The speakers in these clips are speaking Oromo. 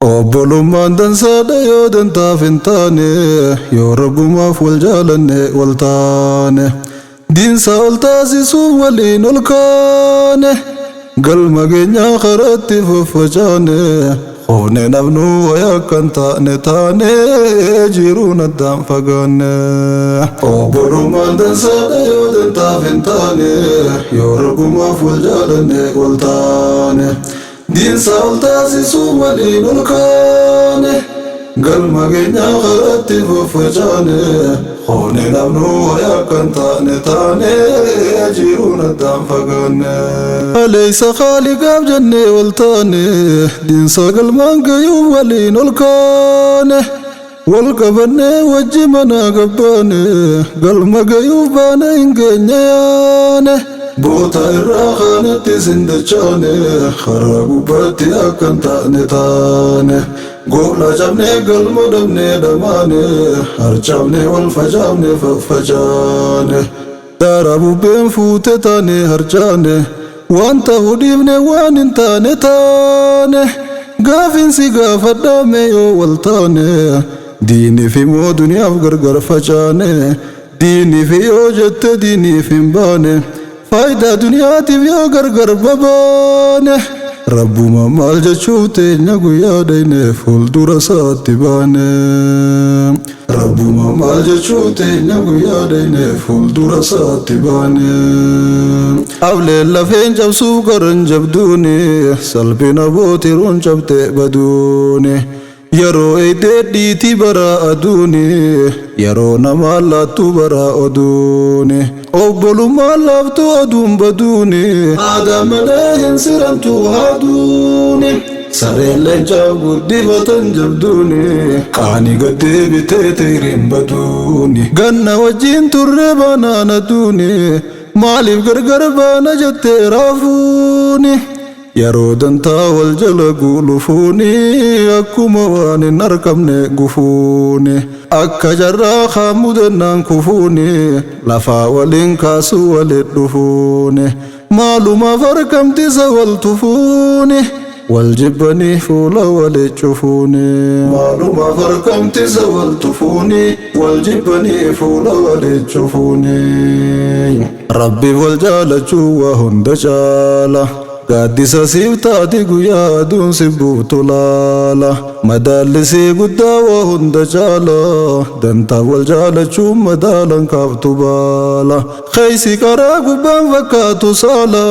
Obbolummaan dansaadha yoo dantaaf hin taane yoo rabbumaaf wal jaalanne wal taane diinsa ol taasisuuf waliin ol kaane galma keenyaa karatti faffacaane hoofne nafnu wayakkan taane taane jiruun addaan fagaanne. Obbolummaan dansaadha yoo dantaaf hin taane yoo rabbumaaf wal jaalanne wal taane diinsa ol taasisuuf waliin ol kaane galma keenyaa karatti faffacaane hoofne nafnu wayakkan taane taane jiruun addaan fagaanne. Aleessa Khaaliqaaf jennee wal taane diinsa galmaan gayuuf waliin ol kaane wal qabannee wajji mana gabbaane galma gayuuf baane hin geenye yaane. Boota irraa kanatti sindachaane karaa gubbaatti akkan taane taane goofla cabnee galma dhabnee dhamaane harcaafnee wal facaafne faffacaane daara bubbeen fuute taane harcaane waan ta'uu dhiifne waan hin taane taane gaafinsi gaafadhaame yoo wal taane diiniif immoo duniyaaf gargar facaane diiniif yoo jette diiniif hin baane faayidaa duniyaatiif yoo gargar babaane rabbuma maal jechuuf teenya guyyaa dhayne fuuldura isaatti baane. Rabbuma maal jechuuf teenya guyyaa dhayne fuuldura isaatti baane. Ableen lafeen cabsuuf garan jabduuni salphina bootiruun cabte baduuni yeroo eeydee dhiitii bara aduuni yeroo nama laattu bara oduuni obbolummaan laaftu oduun baduuni aadaa malee hin siramtu haaduuni sareen leencaa guddifatan jabduuni qaanii gaddee bitee teeriin baduuni ganna wajjiin turre banaan aduuni maaliif gargar baana jettee raafuuni yeroo dantaa wal jala gulufuuni akkuma waan hin argamne gufuuni akka jarraa kaan mudannaan kufuuni lafaa waliin kaasuu walit dhufuuni maalumaaf argamtisa wal tufuuni wal jibbanii fuula walit cufuuni maalumaaf argamtisa wal tufuuni wal jibbanii fuula walit cufuuni. Rabbi wal jaalachuu waa hunda caala gaaddisa siif taati guyyaa aduun si buutu laala madaallisii guddaa waa hunda caala dantaaf wal jaalachuun madaalan kaaftu baala keeysi karaa gubbaan fakkaatu saala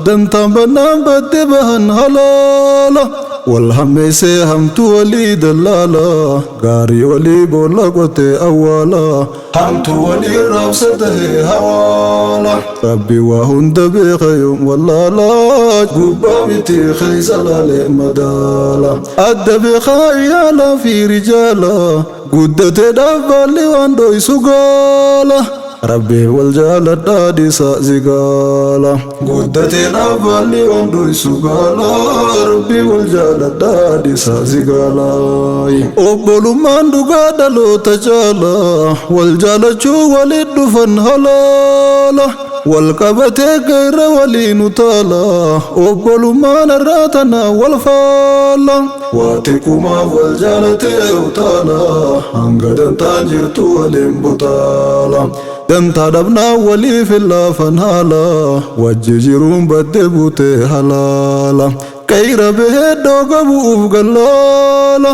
dantaan bannaan badde bahan halaala wal hammeessee hamtu walii dallaala gaarii walii boolla qotee awwaala hamtu walii raabsa tahee hawaala rabbi waa hunda beeka yoom wallaala gubbaa miti keeysa laalee madaala adda beekaa iyaala fi rijaala guddatee dhaabbaalli waan dhoysu gaala rabbi wal jaaladhaa dhiisa zigaala guddatee dhaabbaalli waan dhoysu gaala rabbi wal jaaladhaa dhiisa zigaala. Obbolummaan dhugaa dhaloota caala wal jaalachuu walit dhufan halaala wal qabatee gaira waliin utaala obbolummaan irraa tana wal faala waati kumaaf wal jaalatee utaala hanga dantaan jirtu waliin butaala dantaa dhabnaa waliif laafan haala wajji jiruun badde buutee halaala qayra bahee dhooga bu'uuf gallaala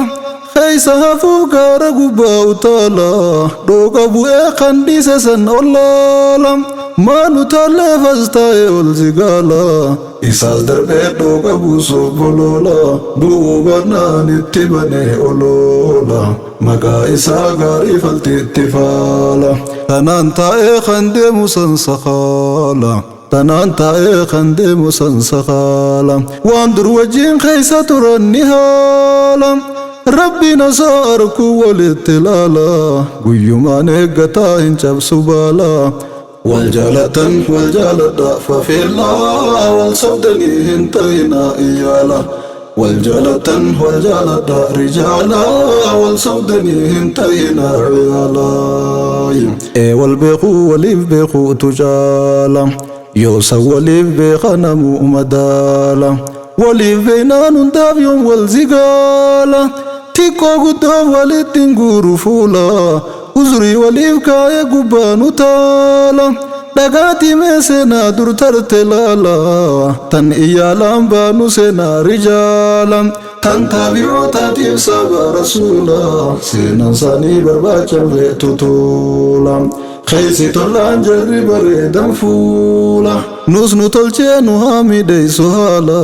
keeysa hafuuf gaara gubbaa utaala dhooga bu'ee kan dhiise san ollaala maanu taalee fastaa'e ol zigaala isaas darbee dhooga buusuuf boloola du'uu barnaan itti banee oloola maqaa isaa gaarii faltiitti faala tanaan taa'ee kan deemu san sakaala tanaan taa'ee kan deemu san sakaala waan dur wajjiin keeysa turan ni haala rabbiin osoo arkuu walitti laala guyyumaan eeggataa hin cabsu baala wal jaalatan wal jaaladha fafeellaa wal sobdanii hin ta'inaa iyyaala wal jaalatan wal jaaladha rijaala wal sobdanii hin ta'inaa iyyaala wal beekuu waliif beekuutu caala yoo san waliif beeka namuu madaala waliif beeynaan hundaaf yoom wal zigaala xiqqoo guddoo walitti hin guuru fuula uzurii waliif kaayee gubbaan utaala dhagaati mee seenaa dur tarte laala tan iyyaalaan baanu seenaa rijaala tan taabi'ootaatiif saba rasuula seenaan isaanii barbaachamlee tutuula keeysi tollaan jarri bareedan fuula nus nu tolchee nu haa miidheessu haala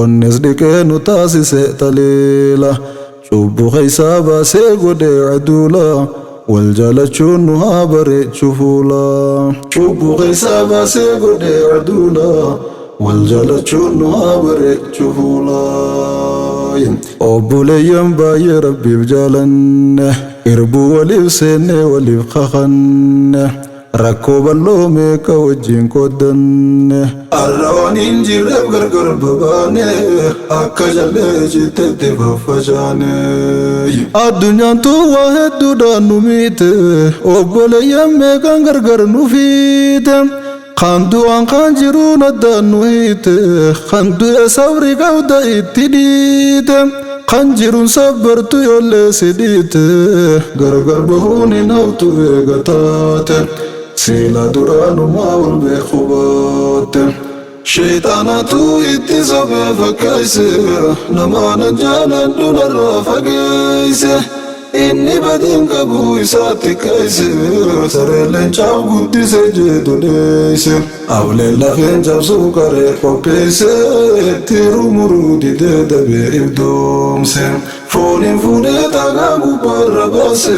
onnes dhiqee nu taasise taliila cubbuu keeysaa baasee godhee aduula wal jaalachuun nu haa bareechu fuula cubbuu keeysaa baasee godhee aduula wal jaalachuun nu haa bareechu fuula obboleeyyan baay'ee rabbiif jaalanne irbuu waliif seenne waliif kakanne rakkoo bal'oo meeqa wajjin qooddanne arrawaniin jirreef gargar babaane akka jallee jittetti faffacaane addunyaan tun waa hedduudhaan nu miite obboleeyyan meeqan gargar nu fiite kan du'aan kan jiruun addaan nu hiite kan du'e sabri qabda itti dhiite kan jiruun sabbartu yoollee si dhiite gargar bahuun hin haftu eega taate sila duraanumaa wal beeku baatte sheexaanatu itti sobee fakkeeyse namaanan jaaladhu narraa fageeyse inni badiin qabu isaatti keeyse sareelleen caaf guddise jedhu dheeyse ableen lafeen cabsuu qaree qopheeyse tiiruu muruu didee dabee ibdoomse fooniin fuudhee dhagaa gubbaarra baase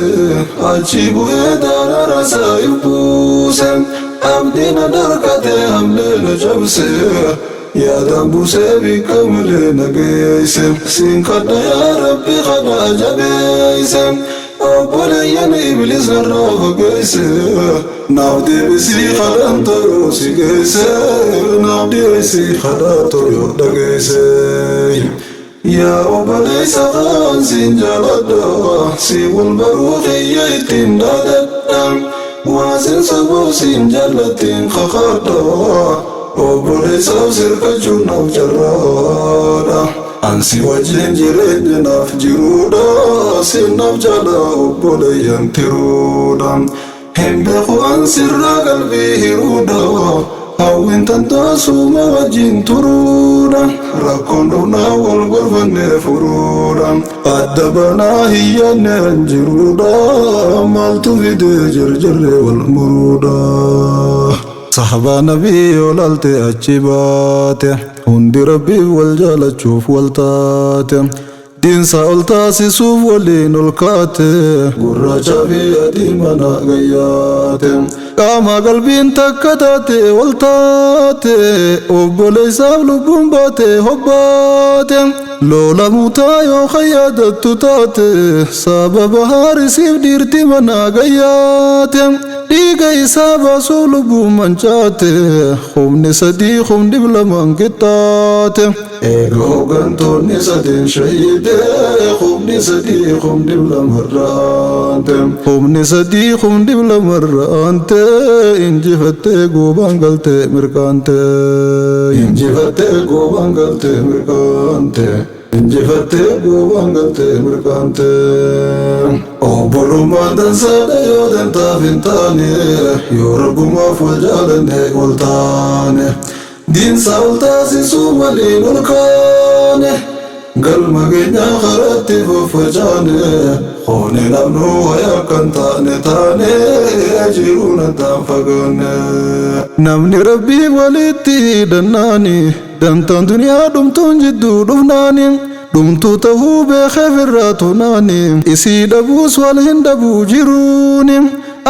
achi bu'ee daaraara isaa ibbuuse abdiin adarkatee hamlee na cabse yaadaan buusee bikka malee na geeyse siin kadha yaa rabbi kadha jabeeyse obboleeyyan iblis narraa fageeyse naaf deebisii kadhan toyoo si geeyse naaf deebisii kadha toyoo dhageeyse yaa obboleeysa kaan siin jaaladha si wal baruu kiyya ittiin dhaadadha waasin saboo siin jaallattiin kakadha obboleessaaf sirkachuun naaf jarraadha ansi wajjin jireenya naaf jiruudha siin naaf jaala obboleeyyan tiruudha hin beeku an sirraa qalbii hiruudha hawwiin tantaasuma wajjin turuudha rakkoon dhufnaa wal gorfannee furuudha adda banaa hiyyaanne an jiruudha maaltu fidee jarjarree wal muruudha صحبا نبي ولالتي أجيبات هندي ربي والجالتشوف والتات دين سألتاسي سوف ولين الكات قراجا في أديمنا غيات قاما قلبين تكتاتي والتات أبولي سابلبون باتي هبات لولا موتايو خيادت تاتي سبب هارسيف ديرتي منا غيات dhiiga isaa baasuu lubbuu mancaate humni sadii humni lamaan qixxaate eega hoggantoonni sadeen shahiide humni sadii humni lamarraante humni sadii humni lamarraante injifattee goobaan galtee mirqaante injifattee goobaan galtee mirqaante injifattee goobaan galtee mirqaante obbolummaan dansaadha yoo dantaaf hin taane yoo rabbumaaf wal jaalanne wal taane diinsaa ol taasisuu maliin ol kaane galma keenyaa karaatti faffacaane hoone namnuu wayaa kan taane jiruun addaan fagaanne namni rabbii walitti hidhannaani dantaan duniyaa dhumtuun jidduu dhufnaani dhumtuu tahuu beekee firraa tunaani isii dhabuus wal hin dhabuu jiruuni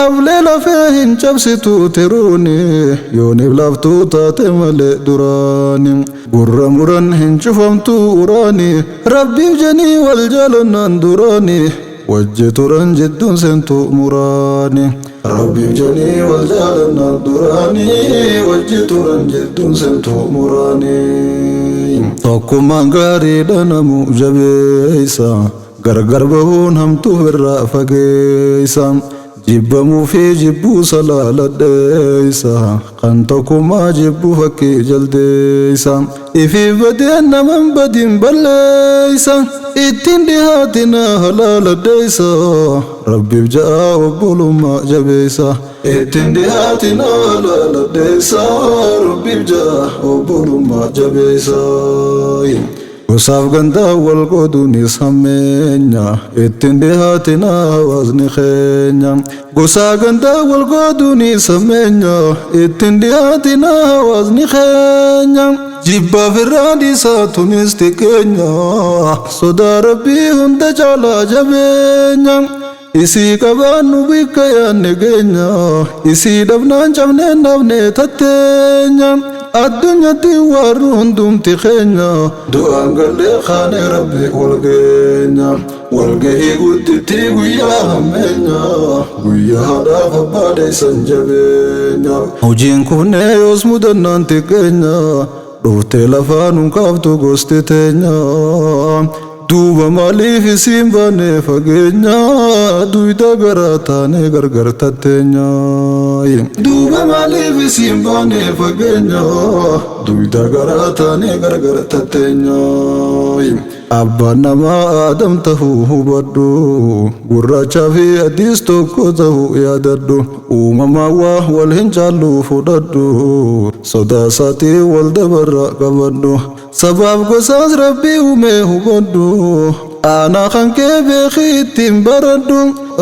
ablee lafee hin cabsitu teruuni yooniif laftuu taate malee duraani gurra muran hin cufamtu uraani rabbiif janii wal jaalannaan duraani wajji turan jidduun seentu muraani rabbiif janii wal jaalannaan duraani wajji turan jidduun seentu muraani tokkummaan gaariidha namu jabeeysa gargar bahuun hamtuu irraa fageeysa جبمو في جبو سلالة ديسا قنتكما جبو فكي جلديسا إفي بدين من بدين بليسا اتندهاتنا هلال ديسا ربي بجاء وبولو ما جبيسا اتندهاتنا هلال ديسا ربي بجاء وبولو ما جبيسا Gosaaf gandaa wal qooduunis hammeenya ittiin dhihaatina hawaasni keenya. Gosaaf gandaa wal qooduunis hammeenya ittiin dhihaatina hawaasni keenya. Jibbaaf irraa dhiisaa tunis xiqqeenya sodaa rabbii hunda caalaa jabeenya. Isii qabaannu bikka yaanne geenya isii dhabnaan cabneen dhabnee tatteenya. Addunyatti warru hundumti keenya du'aan gallee kaane rabbi walgeenya walgahii gudditti guyyaa hammeenya guyyaa haadhaaf abbaa deessan jabeenya hojiin kufnee yoos mudannaan xiqqeenya dhuftee lafaan hunkaaftu gosti teenya duuba maaliif isiin baanee fageenya duyda garaa taanee gargar tatteenya duuba maaliif isiin baanee fageenya duyda garaa taanee gargar tatteenya abbaan namaa aadam tahuu hubadhu gurraachaa fi adiis tokko tahuu yaadadhu uumamaa waa wal hin caallu fudhadhu sodaa isaatii wal dabarra qabadhu sabaaf gosaas rabbii uumee hubadhu aanaa kan kee beekii ittiin baradhu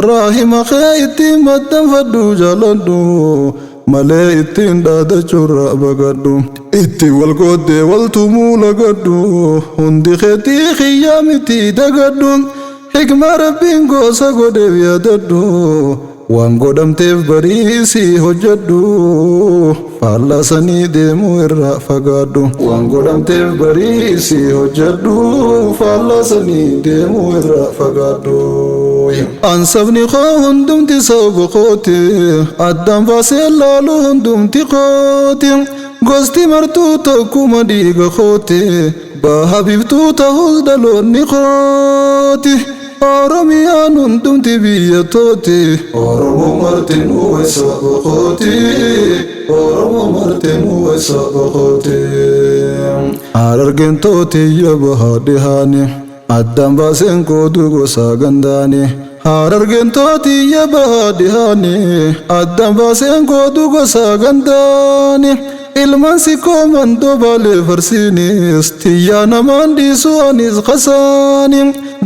raahima kee ittiin maxxanfadhu jaaladhu malee ittiin dhaadachuurra bagadhu ittiin wal qooddee wal tumuu lagadhu hundi keetii xiyyaa miti dagadhu hikma rabbiin gosa godheef yaadadhu waan godhamteef barii si hojjedhu faallasanii deemuu irraa fagaadhu waan godhamteef barii si hojjedhu faallasanii deemuu irraa fagaadhu ansabni koo hundumti sababa kooti addaan baasee laalu hundumti kooti gosti martuu tokkuma dhiiga kooti baha biftuu ta'us dhaloonni kooti Oromiyaan hundumti biyya tooti Oromoo martinuu isa boqooti Oromoo martinuu isa boqooti Harargeen tooti bahaa dhihaani addaan baaseen qoodu gosa gandaani Harargeen tooti bahaa dhihaani addaan baaseen qoodu gosa gandaani ilmaan sikkoo mandoo baalee farsiinis tiyyaa namaan dhiisuu anis qasaani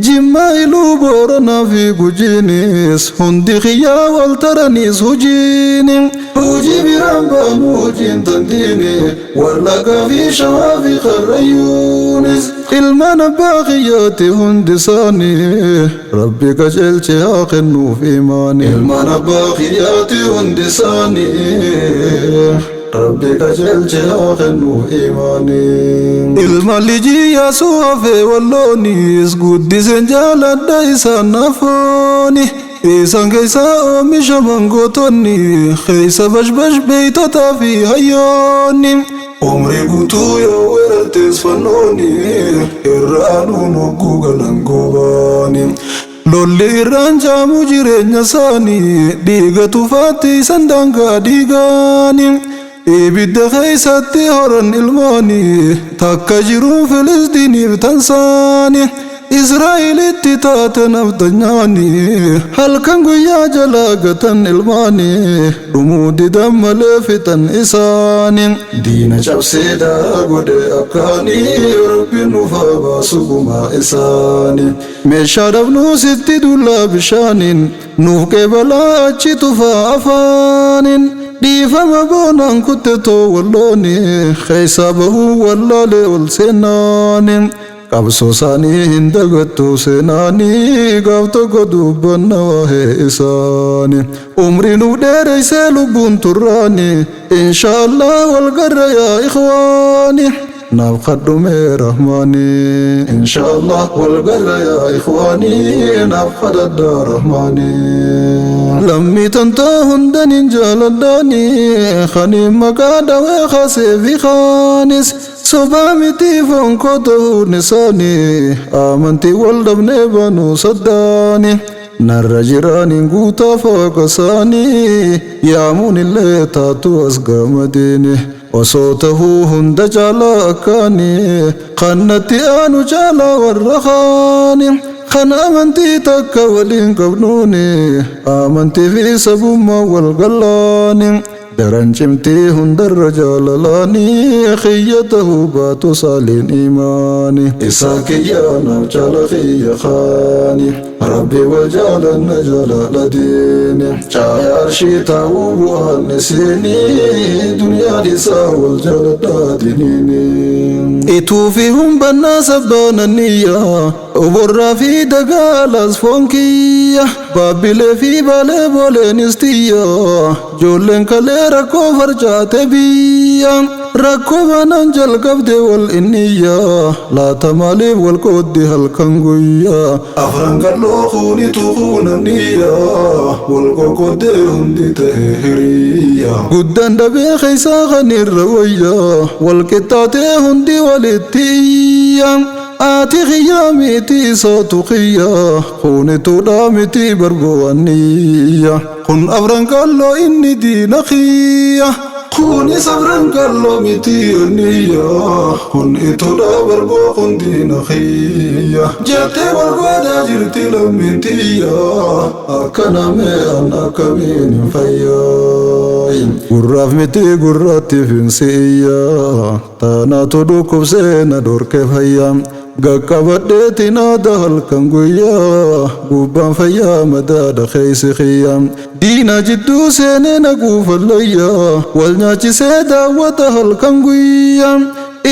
jimmaa iluu booranaa fi gujiinis hundi xiyyaa wal taranis hujiini hujii biraan baanu hujiin tandiini wallaggaa fi shawaa fi karrayyuunis ilmaan abbaa xiyyaati hundi isaanii rabbi qajeelche haa kennuuf imaani ilmaan abbaa xiyyaati hundi isaanii Rabbi qajeelche haa kennuuf imaani ilma lijii yaasuu hafee walloonis guddiseen jaaladha isaan nafooni isaan keessaa oomisha mangootonni keessa bashbash beeytotaa fi hayyoonni umrii guutuu yoo weerartees fannooni irraanuu nogguu galan goobaani lolli irraan jaamu jireenya isaanii dhiiga tufaatti isaan daangaa dhiigaani ibidda keessatti horan ilmooni takka jiruun Filistiiniif tansaani Israa'elitti taate naftanyaani halkan guyyaa jalaa gatan ilmaani dhumuu didan malee fixan isaani diina cabseedhaa godhe akkaani rabbiin nufaa baasu gumaa isaani meeshaa dhabnuu sitti dullaa bishaaniin nuuf qeebalaa achi tufaa afaaniin dhiifama boonaan kutte too wallooni keessa bahuu wallaalee ol seenaani qabsoo isaanii hin dagattu seenaanii gaaf tokko dubbanna waa'ee isaani umrii nuuf dheereysee lubbuun turraani inshaallah wal garra yaa ikhwaani naaf kadhume rahmaani inshaallah wal garra yaa ikhwaani naaf kadhadha rahmaani lammii tantaa hundanin jaaladhaani khanii maqaa dhawee khasee fi khaanis sobaa miti fonkoo ta'uun isaanii amantii wal dhabnee baanuu saddaani narra jiraanin guutaa faaqasaanii yaamuun illee taatu as gamadeeni osoo tahuu hunda caalaa akkaanii kannatti aanu caalaa warra kaani kan amantii takka waliin qabnuuni amantii fi sabummaa wal gallaani daran cimtii hundarra jaalalaanii khiyya tahuu baatu saaliin imaani isaa kiyyaanaaf caala khiyya kaani rabbi wal jaalanna jaalala diini caaya arshii taa'uu bu'aanne siinii duniyaan isaa wal jaaladhaa diniini ituu fi humbannaa sabbaananiyyaa oborraa fi dagaalaas foon kiyya baabbilee fi baalee booleenis tiyya joolleen kalee rakkoo farcaate biyya rakkoo baanaan jalqabde wal inniyya laata maaliif wal qooddi halkan guyyaa afran kalloo kuunitu kuunaniyya wal qoqqoodde hundi ta'e hiriyya guddaan dhabee keeysaa kan irra wayya wal qixxaatee hundi walitti iyya ati khiyya miti sootu khiyya kuunituudha miti barbo'aniyya kun afran kalloo inni diina khiyya kuni sabran kalloo miti niyya kun ituudha barboo kun diina khiyya jettee barbaadaa jirti lammintiyya akkana mee'an akkamiin hin fayyaa gurraaf miti gurraattiif hin si'iyya taanaatu dhukkubsee na dhorke fayyaa gaqqabadheetiin aada halkan guyyaa gubbaan fayyaa madaadha keeysi khiyyaa diina jidduu seenee na guufallayyaa wal nyaachisee daawwata halkan guyyaa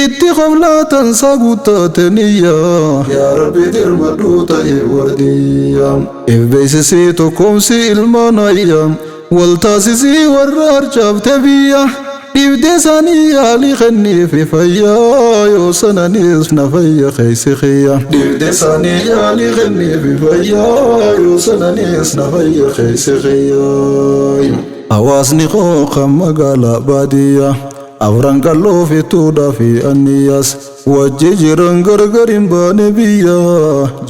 itti qoblaatan saa guuttaateniyyaa yaa rabbi dirmadhuu ta'e wardiyyaa if beeysisii tokkoomsi ilmaanayyaa wal taasisii warra harcaafte biyya dhibdee isaanii yaalii kenniifi fayyaa yoo sananis na fayya keeysi khiyya dhibdee isaanii yaalii kenniifi fayyaa yoo sananis na fayya keeysi khiyya hawaasni qooqa magaalaa baadiyyaa afran kalloo fituudha fi anniyyaas wajji jiran gargar hin baane biyya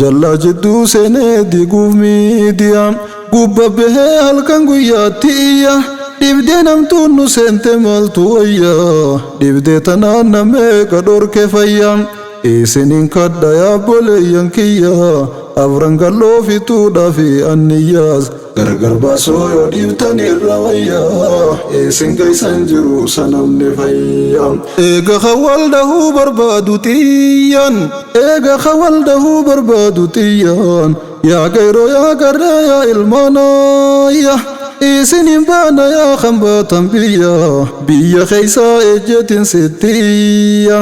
jallaa jidduu seenee diguuf miidiyaa gubba bahee halkan guyyaatti iyya dhibdee namtuun nu seente maaltu wayyaa dhibdee tanaan na meeqa dhorke fayyaa isiniin kadha yaabboleeyyan kiyya afran kalloo fituudha fi anniyyaas gargar baasoo yoo dhiibtan irra wayyaa isin keeysan jiru sanamni fayyaa eega khawal dahuu barbaadu xiyyan eega khawal dahuu barbaadu xiyyan yaa gayroo yaa garree yaa ilmaanayya isinin baana yaa khambaatan biyya keeysaa ejjetin sittiyya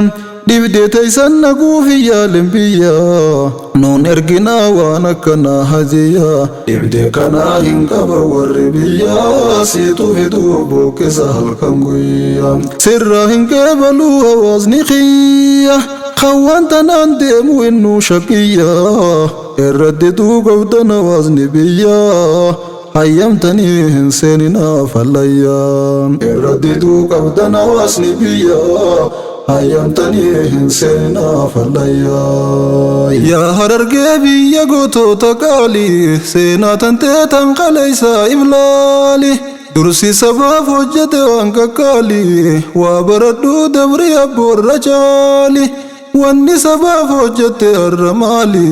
dhibdee teeysan naguuf iyyaaleen biyya nuun erginaa waan akkanaa hajiyya dhibdee kanaa hin qaba warri biyya siitu fiduu buqqisa halkan guyyaa sirraa hin qeebaluu hawaasni khiyya khawwaan tanaan deemu innuu shaqiyya irraddituu qabdan hawaasni biyya hayyamtanii hin seeninaa fallayyaa irraddituu qabdan hawaasni biyya hayyamtanii hin seeninaa fallayyaa yaa harargee biyya gootoota qaalii seenaa tantee tan qaleysaa iblaali dursi sabaaf hojjete waan qaqqaalii waa baradhuu dabri abboorra caali wanni sabaaf hojjete har'a maali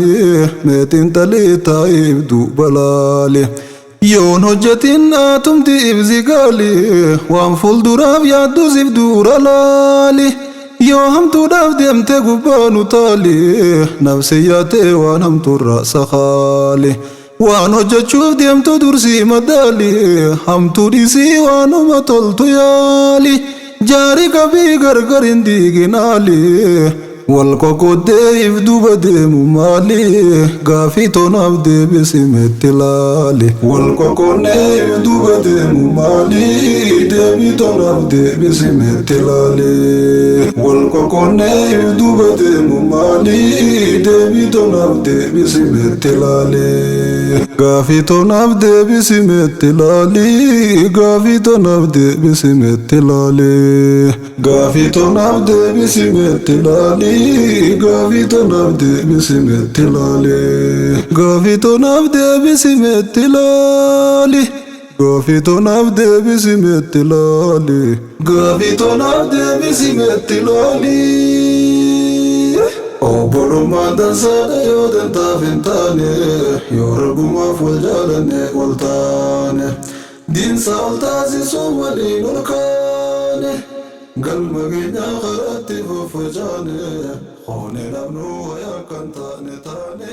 meetiin talii taa'iif duubalaali yoon hojjetin aatumti ibsi gaali waan fuulduraaf yaaddus if dura laali yoo hamtuudhaaf deemte gubbaanu taali nafsi yaatee waan hamtuurra sakaali waan hojjechuuf deemtu dursii madaali hamtuu dhiisii waanuma toltu yaali jaari qabii gargar hin diiginaali wal qoqqoodee if duuba deemu maali gaafii tonaaf deebisi meetti laali wal qoqqoodee if duuba deemu maali deebii tonaaf deebisi meetti laali wal qoqqoodee if duuba deemu maali deebii tonaaf deebisi meetti laali Gaafii toonaaf deebisimetti laali. Gaafii toonaaf deebisimetti laali. Gaafii toonaaf deebisimetti laali. Gaafii toonaaf deebisimetti laali. Gaafii toonaaf deebisimetti laali. Gaafii toonaaf deebisimetti laali. Gaafii toonaaf deebisimetti laali. Obbolummaan dansaadha yoo dantaaf hin taane, yoo rabbumaaf wal jaalanne wal taane, diinsa ol taasisuun waliin ol kaane, galma keenyaa karaatti faffacaane, hoone dhabnuu wayaa kan taane taane.